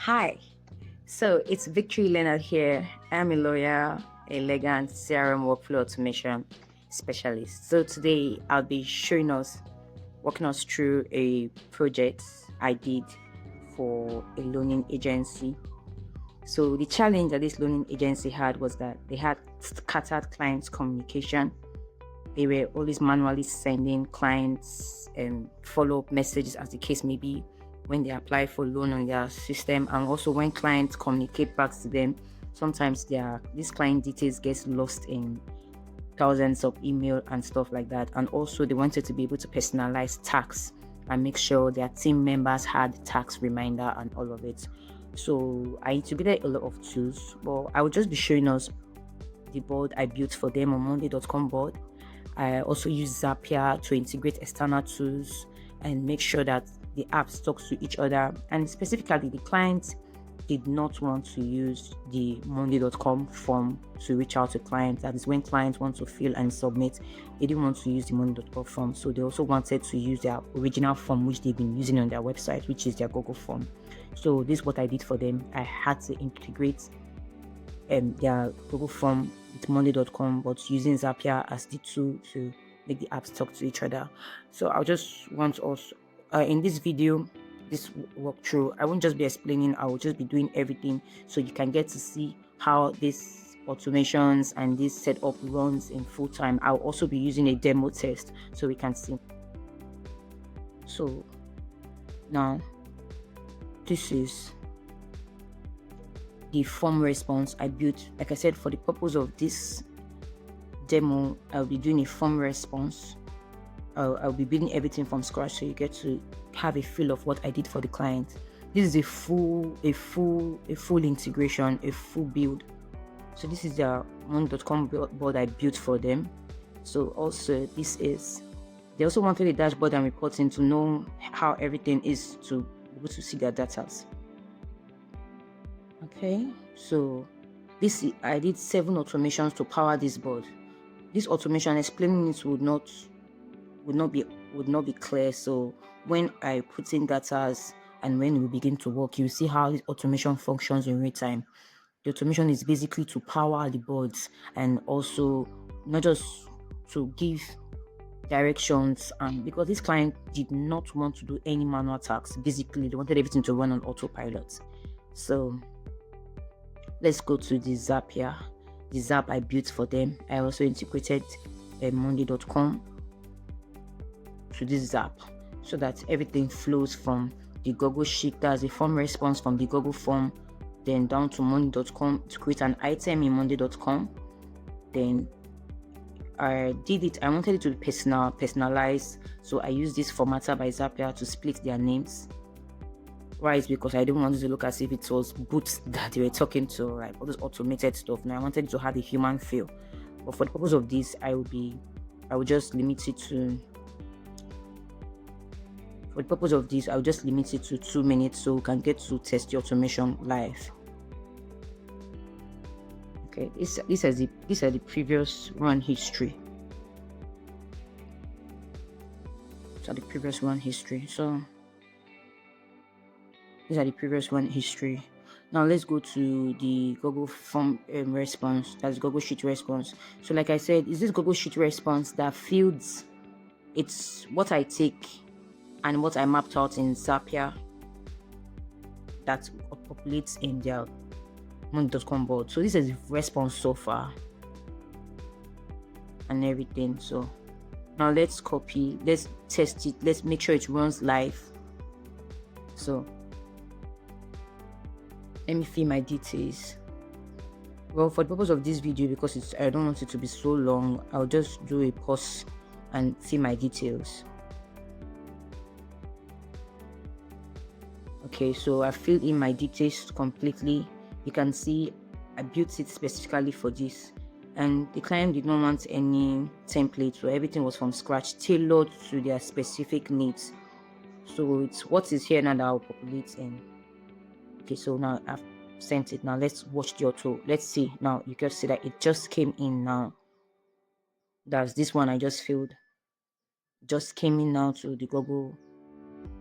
Hi, so it's Victory Leonard here. I'm a lawyer, elegant CRM workflow automation specialist. So today I'll be walking us through a project I did for a loaning agency. So the challenge that this loaning agency had was that they had scattered clients' communication. They were always manually sending clients follow-up messages, as the case may be, when they apply for loan on their system, and also when clients communicate back to them. Sometimes these client details gets lost in thousands of email and stuff like that. And also they wanted to be able to personalize tax and make sure their team members had tax reminder and all of it. So I integrated a lot of tools, but I will just be showing us the board I built for them on monday.com board. I also use Zapier to integrate external tools and make sure that the apps talk to each other. And specifically, the client did not want to use the monday.com form to reach out to clients. That is when clients want to fill and submit. They didn't want to use the monday.com form. So they also wanted to use their original form, which they've been using on their website, which is their Google form. So this is what I did for them. I had to integrate their Google form with monday.com, but using Zapier as the tool to make the apps talk to each other. So I'll just want us in this video, this walkthrough, I won't just be explaining, I will just be doing everything so you can get to see how this automations and this setup runs in full time. I'll also be using a demo test so we can see. So now this is the form response I built. Like I said, for the purpose of this demo, I'll be doing a form response. I'll be building everything from scratch so you get to have a feel of what I did for the client. This is a full integration, a full build. So this is the monday.com board I built for them. So also they also wanted a dashboard and reporting to know how everything is, to be able to see their data. Okay, so I did 7 automations to power this board. This automation, explaining it would not be clear. So when I put in data and when we begin to work, you see how this automation functions in real time. The automation is basically to power the boards and also not just to give directions, and because this client did not want to do any manual tasks, basically they wanted everything to run on autopilot. So let's go to the Zapier, the Zap I built for them. I also integrated monday.com to this Zap so that everything flows from the Google Sheet, that's the form response from the Google form, then down to monday.com to create an item in monday.com. Then I did it. I wanted it to be personalized, so I used this formatter by Zapier to split their names. Right, because I didn't want it to look as if it was bots that they were talking to, right? All this automated stuff. Now I wanted it to have a human feel. But for the purpose of this, I will just limit it to 2 minutes so we can get to test the automation live. Okay, these are the previous run history. So the previous run history. So these are the previous one history. Now let's go to the Google form response. That's Google Sheet response. So like I said, is this Google Sheet response that fields? It's what I take and what I mapped out in Zapier that populates in their monday.com board. So this is the response so far and everything. So now let's copy, let's test it, let's make sure it runs live. So let me fill my details. Well, for the purpose of this video, because I don't want it to be so long, I'll just do a pause and fill my details. Okay, so I filled in my details completely. You can see I built it specifically for this, and the client did not want any template, so everything was from scratch, tailored to their specific needs. So it's what is here now that I'll populate in. Okay, so now I've sent it. Now let's watch the auto. Let's see. Now you can see that it just came in now. That's this one I just filled. Just came in now to the Google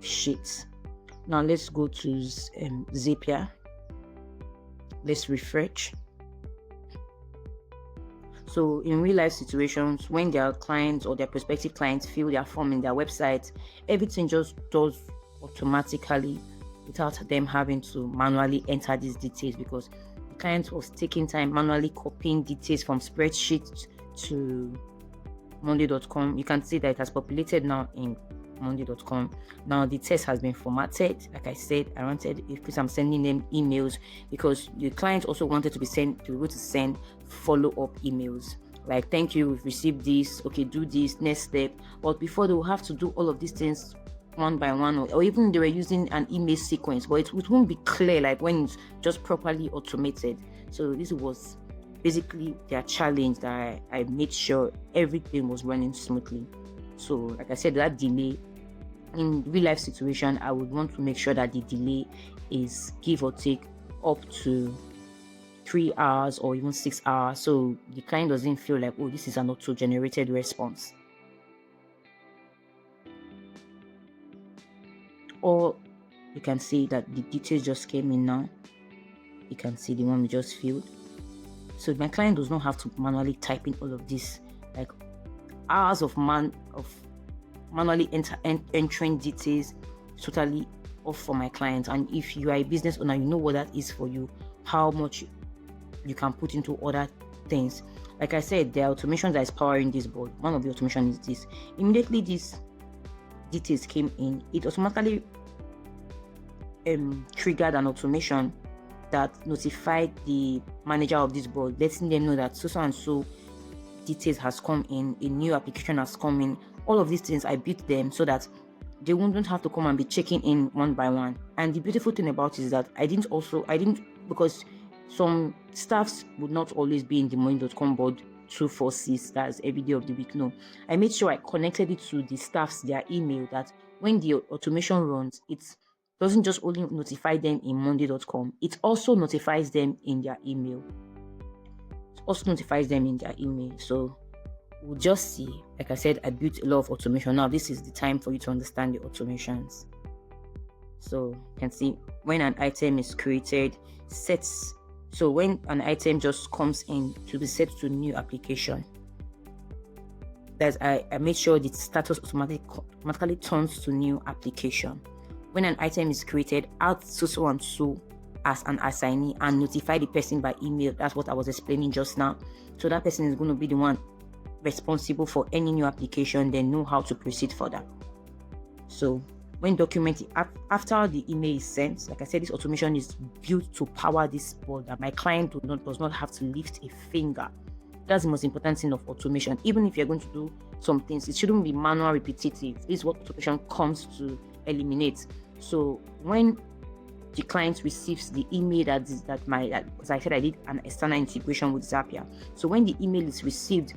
Sheets. Now let's go to Zapier. Let's refresh. So in real life situations, when their clients or their prospective clients fill their form in their website, everything just does automatically without them having to manually enter these details, because the client was taking time manually copying details from spreadsheets to monday.com. You can see that it has populated now in monday.com. Now the test has been formatted. Like I said, I wanted, if I'm sending them emails, because the client also wanted to be able to send follow-up emails like, thank you, we've received this, okay, do this, next step. But before, they will have to do all of these things one by one, or even they were using an email sequence, but it won't be clear like when it's just properly automated. So this was basically their challenge, that I made sure everything was running smoothly. So like I said, that delay in real life situation, I would want to make sure that the delay is give or take up to 3 hours or even 6 hours, so the client doesn't feel like, oh, this is an auto-generated response. Or you can see that the details just came in now. You can see the one we just filled. So my client does not have to manually type in all of this, like hours of manually entering details, totally off for my client. And if you are a business owner, you know what that is for you, how much you can put into other things. Like I said, there are automations that is powering this board. One of the automation is this. Immediately these details came in, it automatically triggered an automation that notified the manager of this board, letting them know that so and so details has come in, a new application has come in. All of these things, I built them so that they wouldn't have to come and be checking in one by one. And the beautiful thing about it is that I didn't, because some staffs would not always be in the money.com board 246, that's every day of the week. No, I made sure I connected it to the staffs, their email, that when the automation runs, it doesn't just only notify them in monday.com, it also notifies them in their email. So we'll just see. Like I said, I built a lot of automation. Now this is the time for you to understand the automations. So you can see when an item is created, so when an item just comes in to be set to new application, that I made sure the status automatically turns to new application. When an item is created, add so and so as an assignee and notify the person by email. That's what I was explaining just now. So that person is going to be the one responsible for any new application, they know how to proceed further. So when documenting, after the email is sent, like I said, this automation is built to power this board, that my client does not have to lift a finger. That's the most important thing of automation. Even if you're going to do some things, it shouldn't be manual repetitive. This is what automation comes to eliminate. So when the client receives the email as I said, I did an external integration with Zapier. So when the email is received,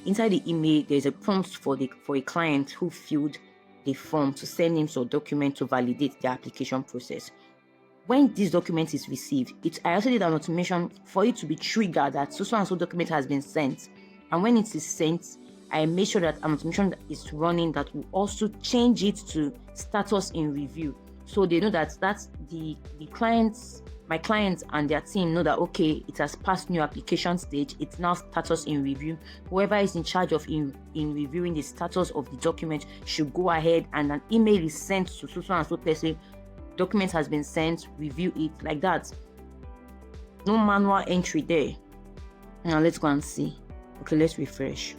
inside the email, there's a prompt for a client who filled the form to send him some document to validate the application process. When this document is received, I also did an automation for it to be triggered that so and so document has been sent. And when it is sent, I made sure that an automation is running that will also change it to status in review. So they know that that's the clients, my clients and their team know that, okay, it has passed new application stage, it's now status in review. Whoever is in charge of in reviewing the status of the document should go ahead, and an email is sent to so and so person, document has been sent, review it, like that. No manual entry there. Now let's go and see. Okay, let's refresh.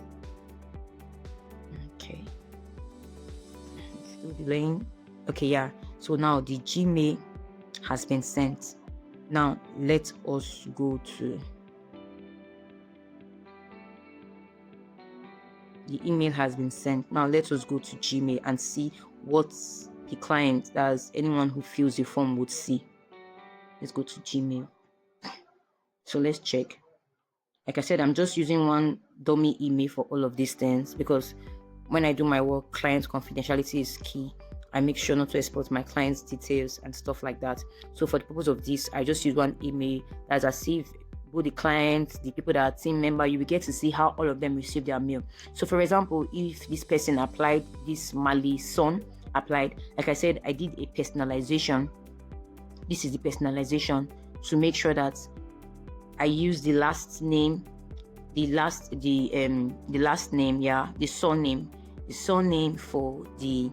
Okay, still delaying. Okay, yeah, so now the Gmail has been sent. Now let us go to the email has been sent. Now let us go to Gmail and see what the client, as anyone who fills the form, would see. Let's go to Gmail. So let's check. Like I said, I'm just using one dummy email for all of these things, because when I do my work, client confidentiality is key. I make sure not to expose my client's details and stuff like that. So for the purpose of this, I just use one email that's as if both the clients, the people that are team member, you will get to see how all of them receive their mail. So for example, if this person applied this Mali son applied. Like I said, I did a personalization. This is the personalization to make sure that I use the last name, the surname for the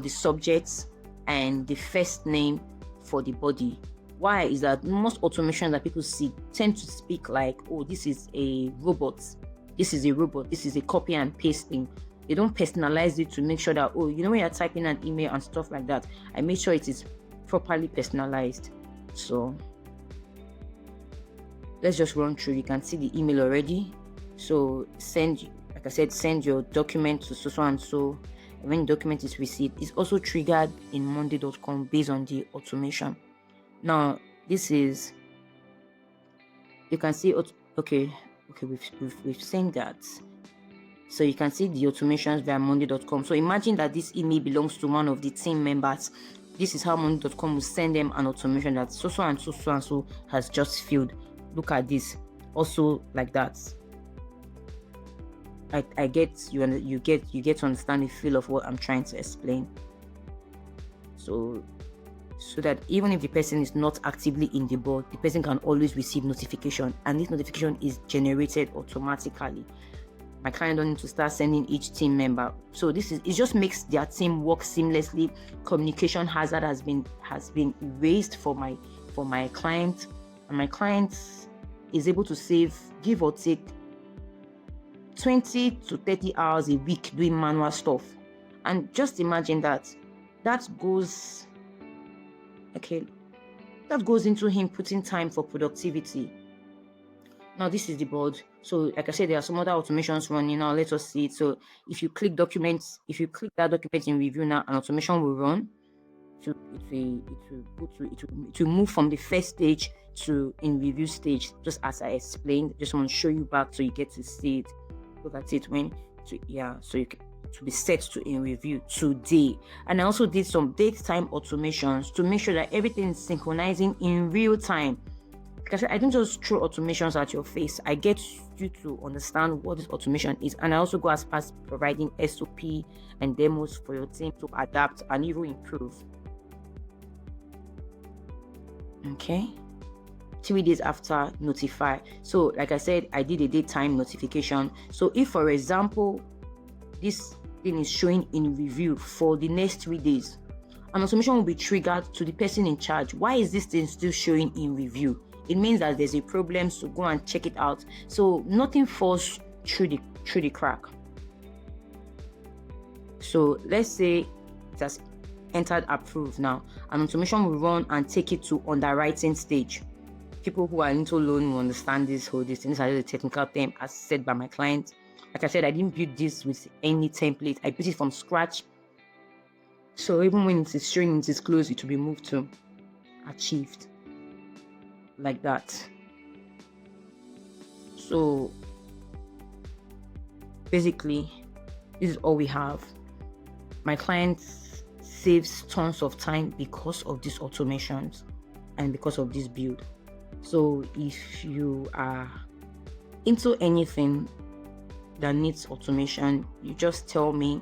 subjects, and the first name for the body. Why is that? Most automations that people see tend to speak like, oh, this is a robot, this is a copy and pasting. They don't personalize it to make sure that, oh, when you're typing an email and stuff like that, I make sure it is properly personalized. So let's just run through. You can see the email already. So send your document to so and so. And when the document is received, it's also triggered in monday.com based on the automation. Now, this is, you can see, okay, we've seen that. So you can see the automations via monday.com. So imagine that this email belongs to one of the team members. This is how monday.com will send them an automation that so and so has just filled. Look at this. Also like that. I get you get to understand the feel of what I'm trying to explain. So that even if the person is not actively in the board, the person can always receive notification, and this notification is generated automatically. My client don't need to start sending each team member. So it just makes their team work seamlessly. Communication hazard has been erased for my client, and my client is able to save, give or take, 20 to 30 hours a week doing manual stuff. And just imagine that goes into him putting time for productivity. Now this is the board. So like I said, there are some other automations running. Now let us see it. So if you click that document in review now, an automation will run. So it will move from the first stage to in review stage, just as I explained. Just want to show you back so you get to see it. Look at it so you can to be set to in review today. And I also did some date time automations to make sure that everything is synchronizing in real time. Because I don't just throw automations at your face. I get you to understand what this automation is, and I also go as far as providing SOP and demos for your team to adapt and even improve. Okay. 3 days after, notify. So like I said, I did a daytime notification. So if, for example, this thing is showing in review for the next 3 days, an automation will be triggered to the person in charge. Why is this thing still showing in review? It means that there's a problem, so go and check it out. So nothing falls through the crack. So let's say it has entered approved now. An automation will run and take it to underwriting stage. People who are into loan will understand this whole thing. These are the technical term as said by my client. Like I said, I didn't build this with any template. I built it from scratch. So even when it is showing it is closed, it will be moved to achieved. Like that. So basically, this is all we have. My client saves tons of time because of these automations and because of this build. So if you are into anything that needs automation, you just tell me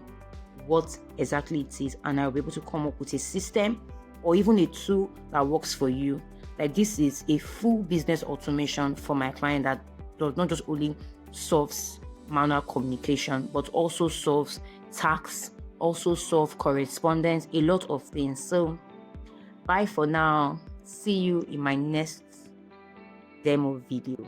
what exactly it is, and I'll be able to come up with a system or even a tool that works for you. Like this is a full business automation for my client that does not just only solves manual communication, but also solves tax, also solve correspondence, a lot of things. So bye for now. See you in my next demo video.